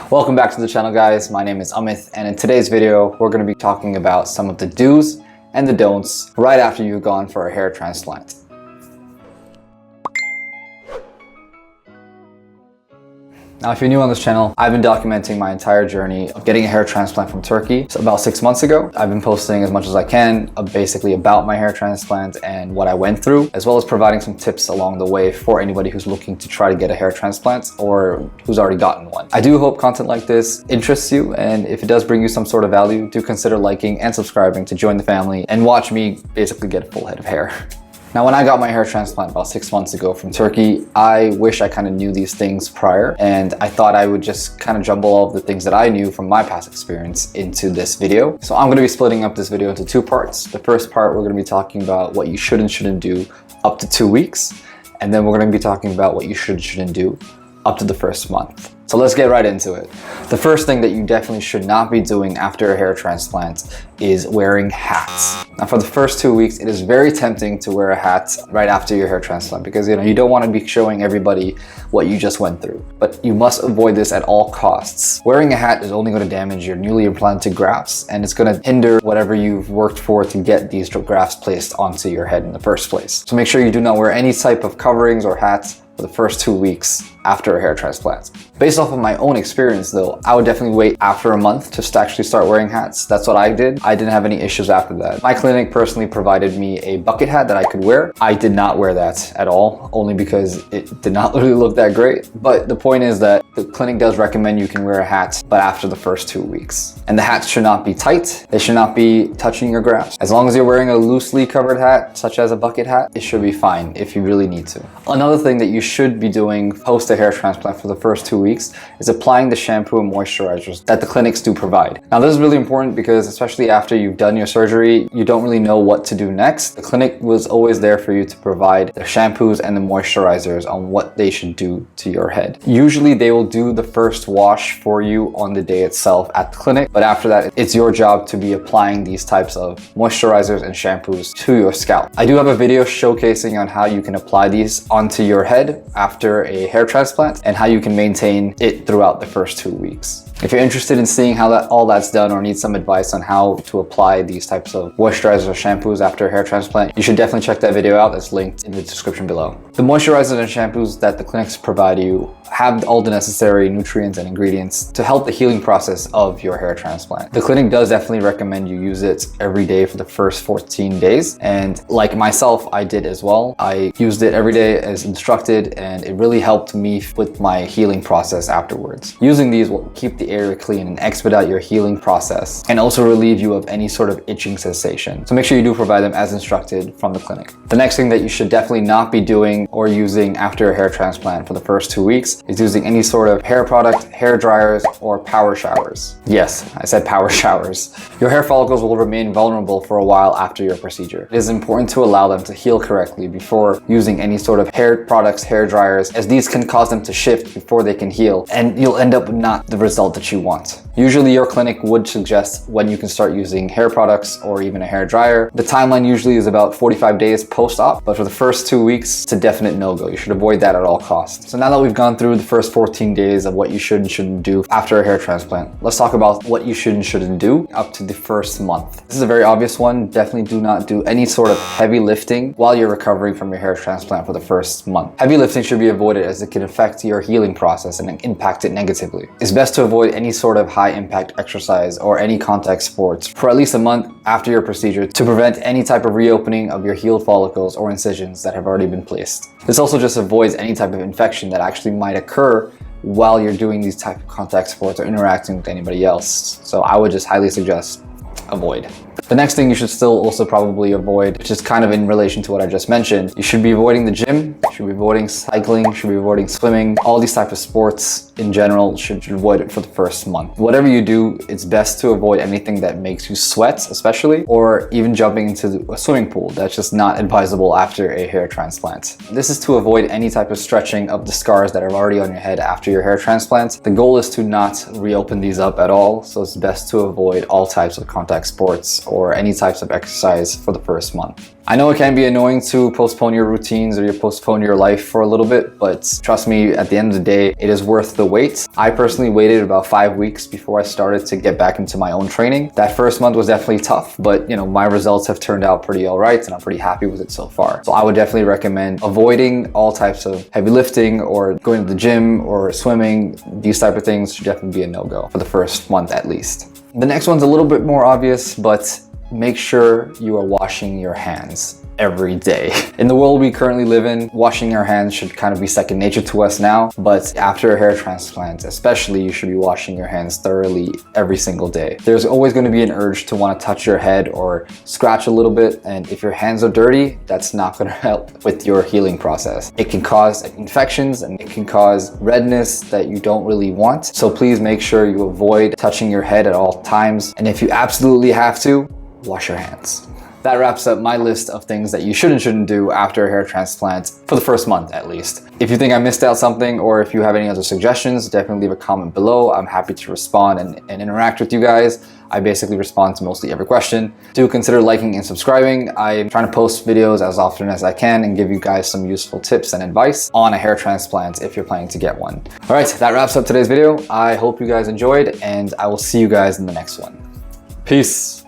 Welcome back to the channel, guys. My name is Amit, and in today's video we're going to be talking about some of the do's and the don'ts right after you've gone for a hair transplant. Now, if you're new on this channel, I've been documenting my entire journey of getting a hair transplant from Turkey. So about 6 months ago, I've been posting as much as I can basically about my hair transplant and what I went through, as well as providing some tips along the way for anybody who's looking to try to get a hair transplant or who's already gotten one. I do hope content like this interests you, and if it does bring you some sort of value, do consider liking and subscribing to join the family and watch me basically get a full head of hair. Now, when I got my hair transplant about 6 months ago from Turkey, I wish I kind of knew these things prior, and I thought I would just kind of jumble all of the things that I knew from my past experience into this video. So I'm going to be splitting up this video into 2 parts. The first part, we're going to be talking about what you should and shouldn't do up to 2 weeks, and then we're going to be talking about what you should and shouldn't do up to the first month. So let's get right into it. The first thing that you definitely should not be doing after a hair transplant is wearing hats. Now, for the first 2 weeks, it is very tempting to wear a hat right after your hair transplant because you don't want to be showing everybody what you just went through. But you must avoid this at all costs. Wearing a hat is only going to damage your newly implanted grafts, and it's going to hinder whatever you've worked for to get these grafts placed onto your head in the first place. So make sure you do not wear any type of coverings or hats for the first 2 weeks after a hair transplant. Based off of my own experience though, I would definitely wait after a month just to actually start wearing hats. That's what I did. I didn't have any issues after that. My clinic personally provided me a bucket hat that I could wear. I did not wear that at all, only because it did not really look that great. But the point is that the clinic does recommend you can wear a hat, but after the first 2 weeks. And the hats should not be tight. They should not be touching your grafts. As long as you're wearing a loosely covered hat, such as a bucket hat, it should be fine if you really need to. Another thing that you should be doing post a hair transplant for the first 2 weeks is applying the shampoo and moisturizers that the clinics do provide. Now, this is really important because especially after you've done your surgery, you don't really know what to do next. The clinic was always there for you to provide the shampoos and the moisturizers on what they should do to your head. Usually they will do the first wash for you on the day itself at the clinic, but after that, it's your job to be applying these types of moisturizers and shampoos to your scalp. I do have a video showcasing on how you can apply these onto your head after a hair transplant and how you can maintain it throughout the first 2 weeks. If you're interested in seeing how all that's done or need some advice on how to apply these types of moisturizers or shampoos after a hair transplant, you should definitely check that video out. It's linked in the description below. The moisturizers and shampoos that the clinics provide you have all the necessary nutrients and ingredients to help the healing process of your hair transplant. The clinic does definitely recommend you use it every day for the first 14 days. And like myself, I did as well. I used it every day as instructed, and it really helped me with my healing process afterwards. Using these will keep the area clean and expedite your healing process, and also relieve you of any sort of itching sensation. So make sure you do provide them as instructed from the clinic. The next thing that you should definitely not be doing or using after a hair transplant for the first 2 weeks is using any sort of hair product, hair dryers, or power showers. Yes, I said power showers. Your hair follicles will remain vulnerable for a while after your procedure. It is important to allow them to heal correctly before using any sort of hair products, hair dryers, as these can cause them to shift before they can heal, and you'll end up with not the result that you want. Usually your clinic would suggest when you can start using hair products or even a hair dryer. The timeline usually is about 45 days post-op, but for the first 2 weeks, it's a definite no-go. You should avoid that at all costs. So now that we've gone through the first 14 days of what you should and shouldn't do after a hair transplant, let's talk about what you should and shouldn't do up to the first month. This is a very obvious one. Definitely do not do any sort of heavy lifting while you're recovering from your hair transplant for the first month. Heavy lifting should be avoided as it can affect your healing process and impact it negatively. It's best to avoid any sort of high impact exercise or any contact sports for at least a month after your procedure to prevent any type of reopening of your healed follicles or incisions that have already been placed. This also just avoids any type of infection that actually might occur while you're doing these type of contact sports or interacting with anybody else. So I would just highly suggest avoid. The next thing you should still also probably avoid, which is kind of in relation to what I just mentioned, you should be avoiding the gym, you should be avoiding cycling, you should be avoiding swimming. All these types of sports in general should avoid it for the first month. Whatever you do, it's best to avoid anything that makes you sweat, especially, or even jumping into a swimming pool. That's just not advisable after a hair transplant. This is to avoid any type of stretching of the scars that are already on your head after your hair transplant. The goal is to not reopen these up at all, so it's best to avoid all types of contact sports or any types of exercise for the first month. I know it can be annoying to postpone your routines or you postpone your life for a little bit, but trust me, at the end of the day, it is worth the wait. I personally waited about 5 weeks before I started to get back into my own training. That first month was definitely tough, but my results have turned out pretty all right and I'm pretty happy with it so far. So I would definitely recommend avoiding all types of heavy lifting or going to the gym or swimming. These type of things should definitely be a no-go for the first month at least. The next one's a little bit more obvious, but make sure you are washing your hands every day. In the world we currently live in, washing our hands should kind of be second nature to us now, but after a hair transplant especially, you should be washing your hands thoroughly every single day. There's always going to be an urge to want to touch your head or scratch a little bit, and if your hands are dirty, that's not going to help with your healing process. It can cause infections and it can cause redness that you don't really want, so please make sure you avoid touching your head at all times, and if you absolutely have to, wash your hands. That wraps up my list of things that you should and shouldn't do after a hair transplant, for the first month at least. If you think I missed out something or if you have any other suggestions, definitely leave a comment below. I'm happy to respond and interact with you guys. I basically respond to mostly every question. Do consider liking and subscribing. I'm trying to post videos as often as I can and give you guys some useful tips and advice on a hair transplant if you're planning to get one. All right, that wraps up today's video. I hope you guys enjoyed and I will see you guys in the next one. Peace.